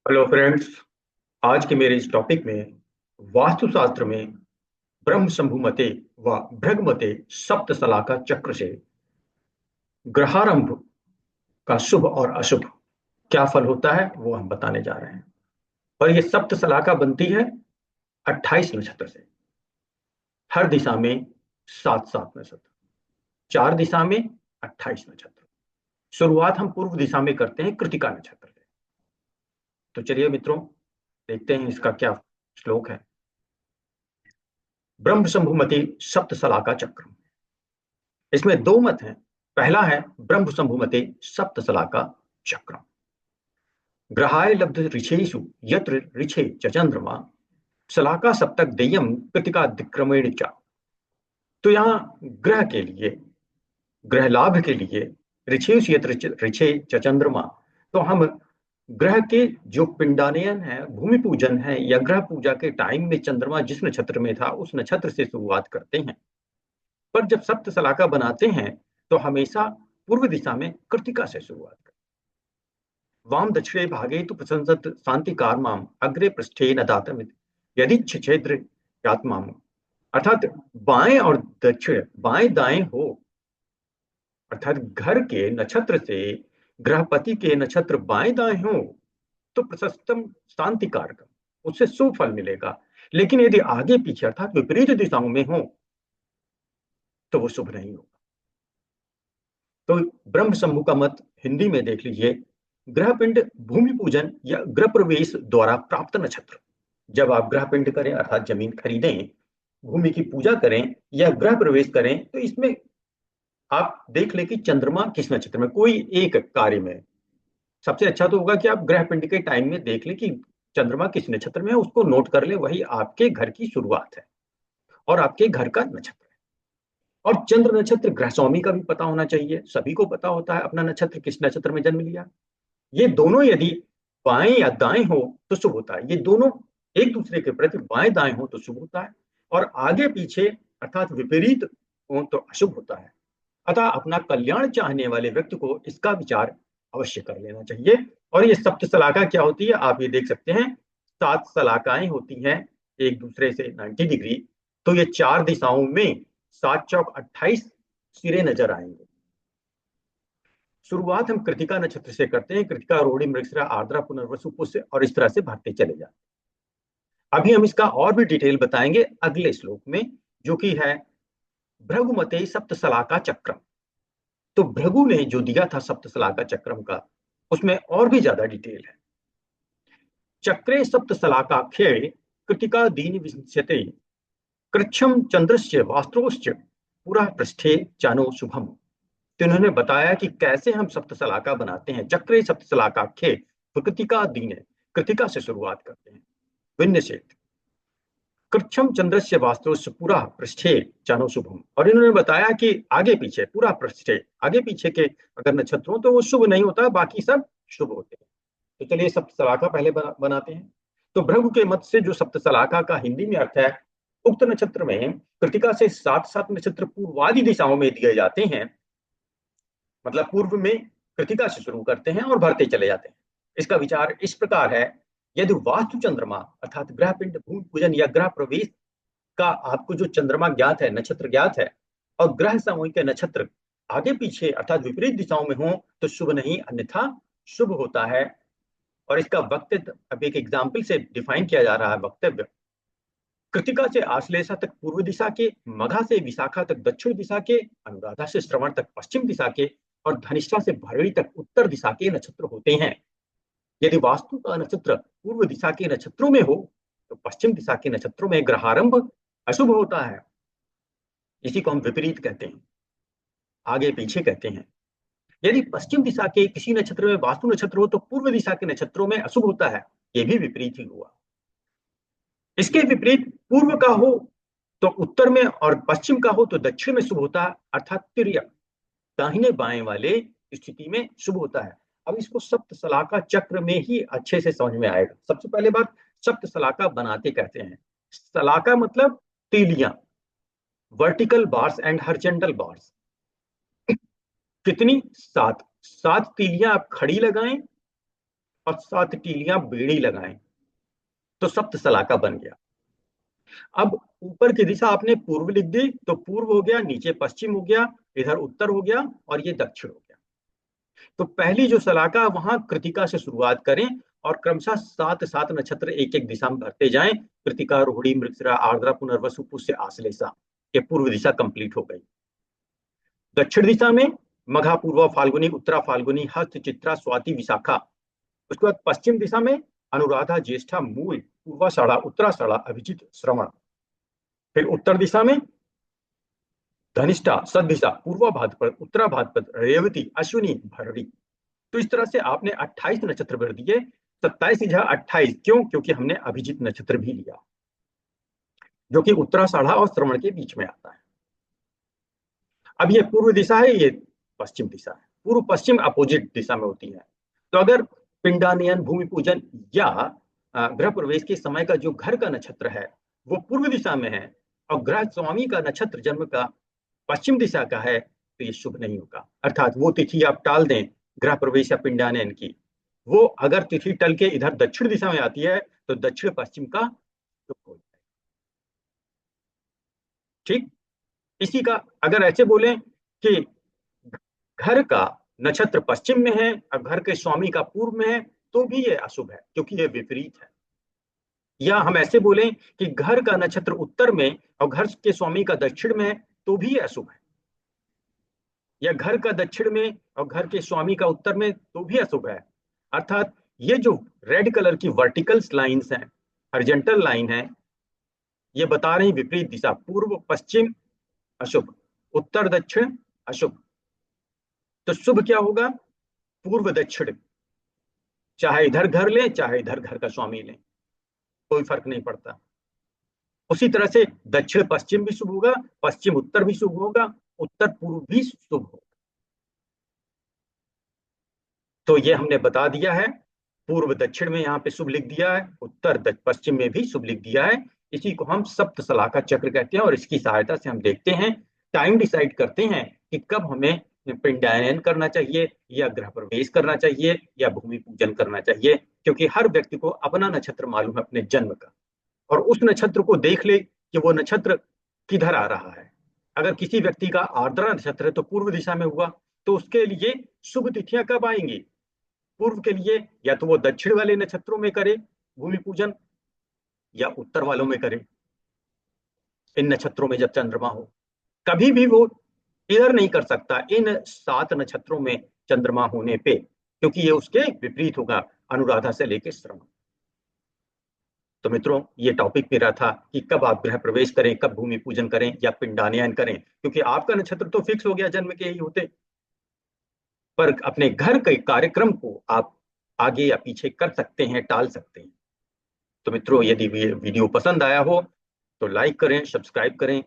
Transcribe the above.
Hello friends. आज के मेरे इस टॉपिक में वास्तुशास्त्र में ब्रह्म संभूमते व भृगमते सप्त सलाका चक्र से ग्रहारंभ का शुभ और अशुभ क्या फल होता है वो हम बताने जा रहे हैं। और ये सप्त सलाका बनती है 28 नक्षत्र से। हर दिशा में सात सात नक्षत्र, चार दिशा में 28 नक्षत्र। शुरुआत हम पूर्व दिशा में करते हैं कृतिका नक्षत्र से। तो चलिए मित्रों, देखते हैं इसका क्या श्लोक है। ब्रह्म संभूमति सप्त सलाका चक्र। इसमें दो मत हैं। पहला है ब्रह्म संभूमते सप्त सलाका चक्र। ग्रहाय लब्ध ऋषेषु यत्र ऋषे च चंद्रमा सलाका सप्तक देयम कृतिका दिक्रमेण च। तो यहाँ ग्रह के लिए, ग्रह लाभ के लिए ऋषेषु यत्र ऋषे च चंद्रमा, तो हम ग्रह के जो पिंडानयन है, भूमि पूजन है या ग्रह पूजा के टाइम में चंद्रमा जिस नक्षत्र में था उस नक्षत्र से शुरुआत करते हैं। पर जब सप्त सलाका बनाते हैं तो हमेशा पूर्व दिशा में कृतिका से शुरुआत करें। वाम दक्षिणे भागे तो प्रशंसत शांति कारमाम अग्रे पृष्ठे न दातम यदि क्षेत्र आत्मा। अर्थात बाएं और दक्षिण, बाएं दाएं हो, अर्थात घर के नक्षत्र से ग्रहपति के नक्षत्र बाएं दाएं हो तो प्रशस्तम शांति कारकम, उससे शुभ फल मिलेगा। लेकिन यदि आगे पीछे अर्थात विपरीत दिशाओं में हो तो वो शुभ नहीं होगा। तो ब्रह्म समूह का मत हिंदी में देख लीजिए। ग्रह पिंड भूमि पूजन या गृह प्रवेश द्वारा प्राप्त नक्षत्र। जब आप ग्रह पिंड करें अर्थात जमीन खरीदें, भूमि की पूजा करें या गृह प्रवेश करें, तो इसमें आप देख लें कि चंद्रमा किस नक्षत्र में, कोई एक कार्य में। सबसे अच्छा तो होगा कि आप ग्रह पिंड के टाइम में देख लें कि चंद्रमा किस नक्षत्र में है, उसको नोट कर ले। वही आपके घर की शुरुआत है और आपके घर का नक्षत्र। और चंद्र नक्षत्र ग्रह स्वामी का भी पता होना चाहिए। सभी को पता होता है अपना नक्षत्र किस नक्षत्र में जन्म लिया। ये दोनों यदि बाएं या दाएं हो तो शुभ होता है। ये दोनों एक दूसरे के प्रति बाएं दाएं हो तो शुभ होता है, और आगे पीछे अर्थात विपरीत हो तो अशुभ होता है। अतः अपना कल्याण चाहने वाले व्यक्ति को इसका विचार अवश्य कर लेना चाहिए। और ये सप्त सलाका क्या होती है आप ये देख सकते हैं। सात सलाकाएं होती हैं एक दूसरे से 90 डिग्री। तो ये चार दिशाओं में सात चौक 28 सिरे नजर आएंगे। शुरुआत हम कृतिका नक्षत्र से करते हैं। कृतिका, रोहिणी, मृगशिरा, आर्द्रा, पुनर्वसु, पुष्य, और इस तरह से भरते चले जाते हैं। अभी हम इसका और भी डिटेल बताएंगे अगले श्लोक में, जो कि है भृगुमते सप्त सलाका चक्रम। तो भृगु ने जो दिया था सप्त सलाका चक्रम का, उसमें और भी ज्यादा डिटेल है। चक्रे सप्त सलाकाख्ये कृतिका दीन विंशते कृच्छम चंद्रस्य वास्त्रोश्च पूरा पृष्ठे चानो शुभम। तो इन्होंने बताया कि कैसे हम सप्तसलाका बनाते हैं। चक्रे सप्तसलाकाख्ये, कृतिका दीन है, कृतिका से शुरुआत करते हैं। विन्यसेत कृच्छम चंद्रस्य वास्त्रोश्च पूरा पृष्ठे चानो शुभम। और इन्होंने बताया कि आगे पीछे पूरा पृष्ठे, आगे पीछे के अगर नक्षत्र हो तो वो शुभ नहीं होता, बाकी सब शुभ होते हैं। तो चलिए सप्तसलाका पहले बनाते हैं। तो भृगु के मत से जो सप्तसलाका का हिंदी में अर्थ है, उक्त नक्षत्र में कृतिका से सात सात नक्षत्र पूर्वादि दिशाओं में दिए जाते हैं। मतलब पूर्व में कृतिका से शुरू करते हैं और भरते चले जाते हैं। इसका विचार इस प्रकार है। यदि वास्तु चंद्रमा अर्थात ग्रह पिंड भूमि पूजन या ग्रह प्रवेश का आपको जो चंद्रमा ज्ञात है, नक्षत्र ज्ञात है, और ग्रह समूह के नक्षत्र आगे पीछे अर्थात विपरीत दिशाओं में हो तो शुभ नहीं, अन्यथा शुभ होता है। और इसका वक्तव्य अब एक एग्जाम्पल से डिफाइन किया जा रहा है। वक्तव्य कृतिका से आश्लेषा तक पूर्व दिशा के, मघा से विशाखा तक दक्षिण दिशा के, अनुराधा से श्रवण तक पश्चिम दिशा के, और धनिष्ठा से भरणी तक उत्तर दिशा के नक्षत्र होते हैं। यदि वास्तु का नक्षत्र पूर्व दिशा के नक्षत्रों में हो तो पश्चिम दिशा के नक्षत्रों में ग्रहारंभ अशुभ होता है। इसी को हम विपरीत कहते हैं, आगे पीछे कहते हैं। यदि पश्चिम दिशा के किसी नक्षत्र में वास्तु नक्षत्र हो तो पूर्व दिशा के नक्षत्रों में अशुभ होता है। यह भी विपरीत ही हुआ। इसके विपरीत पूर्व का हो तो उत्तर में, और पश्चिम का हो तो दक्षिण में शुभ होता है, अर्थात तिर्यक दाहिने बाएं वाले स्थिति में शुभ होता है। अब इसको सप्त सलाका चक्र में ही अच्छे से समझ में आएगा। सबसे पहले बात, सप्त सलाका बनाते कहते हैं। सलाका मतलब तीलियां, vertical bars and horizontal bars. कितनी? सात। सात तीलियां आप खड़ी लगाएं और 7 टीलियां बेड़ी लगाएं, तो सप्त सलाका बन गया। अब ऊपर की दिशा आपने पूर्व लिख दी, तो पूर्व हो गया, नीचे पश्चिम हो गया, इधर उत्तर हो गया, और ये दक्षिण हो गया। तो पहली जो सलाका वहां कृतिका से शुरुआत करें और क्रमशः 7 7 नक्षत्र एक एक दिशा में भरते जाएं। कृतिका, रोहिणी, मृगशिरा, आर्द्रा, पुनर्वसु, पुष्य, आश्लेषा। ये पूर्व दिशा कंप्लीट हो गई। दक्षिण दिशा में मघा, पूर्वा, फाल्गुनी, उत्तरा फाल्गुनी, हस्त, चित्रा, स्वाति, विशाखा। उसके बाद पश्चिम दिशा में अनुराधा, ज्येष्ठा, मूल, पूर्वाषाढ़ा, उत्तराषाढ़ा, अभिजित, श्रवण। फिर उत्तर दिशा में धनिष्ठा, सद्दिशा, पूर्वा भाद्रपद, उत्तरा भाद्रपद, रेवती, अश्विनी, भरणी। तो इस तरह से आपने 28 नक्षत्र भर दिए। 27 की जगह 28 क्यों? क्योंकि हमने अभिजित नक्षत्र भी लिया, जो कि उत्तराषाढ़ा और श्रवण के बीच में आता है। अब ये पूर्व दिशा है, ये पश्चिम दिशा है। पूर्व पश्चिम अपोजिट दिशा में होती है। तो अगर पिंडानयन, भूमि पूजन या गृह प्रवेश के समय का जो घर का नक्षत्र है वो पूर्व दिशा में है और ग्रह स्वामी का नक्षत्र जन्म का पश्चिम दिशा का है, तो ये शुभ नहीं होगा। अर्थात वो तिथि आप टाल दें गृह प्रवेश या पिंडानयन की, वो अगर तिथि टल के इधर दक्षिण दिशा में आती है तो दक्षिण पश्चिम का शुभ हो जाएगा। ठीक, इसी का अगर ऐसे बोले कि घर का नक्षत्र पश्चिम में है और घर के स्वामी का पूर्व में है, तो भी ये अशुभ है क्योंकि ये विपरीत है। या हम ऐसे बोलें कि घर का नक्षत्र उत्तर में और घर के स्वामी का दक्षिण में है, तो भी ये अशुभ है। या घर का दक्षिण में और घर के स्वामी का उत्तर में, तो भी अशुभ है। अर्थात ये जो रेड कलर की वर्टिकल लाइंस हैं, हॉरिजॉन्टल लाइन है, ये बता रही विपरीत दिशा। पूर्व पश्चिम अशुभ, उत्तर दक्षिण अशुभ। तो शुभ क्या होगा? पूर्व दक्षिण। चाहे इधर घर लें चाहे इधर घर का स्वामी लें, कोई फर्क नहीं पड़ता। उसी तरह से दक्षिण पश्चिम भी शुभ होगा, पश्चिम उत्तर भी शुभ होगा, उत्तर पूर्व भी शुभ होगा। तो ये हमने बता दिया है। पूर्व दक्षिण में यहाँ पे शुभ लिख दिया है, उत्तर पश्चिम में भी शुभ लिख दिया है। इसी को हम सप्त सलाका चक्र कहते हैं और इसकी सहायता से हम देखते हैं, टाइम डिसाइड करते हैं कि कब हमें पिंडायन करना चाहिए या गृह प्रवेश करना चाहिए या भूमि पूजन करना चाहिए। क्योंकि हर व्यक्ति को अपना नक्षत्र मालूम है अपने जन्म का, और उस नक्षत्र को देख ले कि वो नक्षत्र किधर आ रहा है। अगर किसी व्यक्ति का आर्द्रा नक्षत्र है तो पूर्व दिशा में हुआ, तो उसके लिए शुभ तिथियां कब आएंगी? पूर्व के लिए या तो वो दक्षिण वाले नक्षत्रों में करे भूमि पूजन, या उत्तर वालों में करे, इन नक्षत्रों में जब चंद्रमा हो। कभी भी वो इधर नहीं कर सकता इन 7 नक्षत्रों में चंद्रमा होने पे, क्योंकि ये उसके विपरीत होगा, अनुराधा से लेकर श्रवण। तो मित्रों, ये टॉपिक मेरा था कि कब आप गृह प्रवेश करें, कब भूमि पूजन करें या पिंडानयन करें। क्योंकि आपका नक्षत्र तो फिक्स हो गया जन्म के ही होते, पर अपने घर के कार्यक्रम को आप आगे या पीछे कर सकते हैं, टाल सकते हैं। तो मित्रों, यदि वीडियो पसंद आया हो तो लाइक करें, सब्सक्राइब करें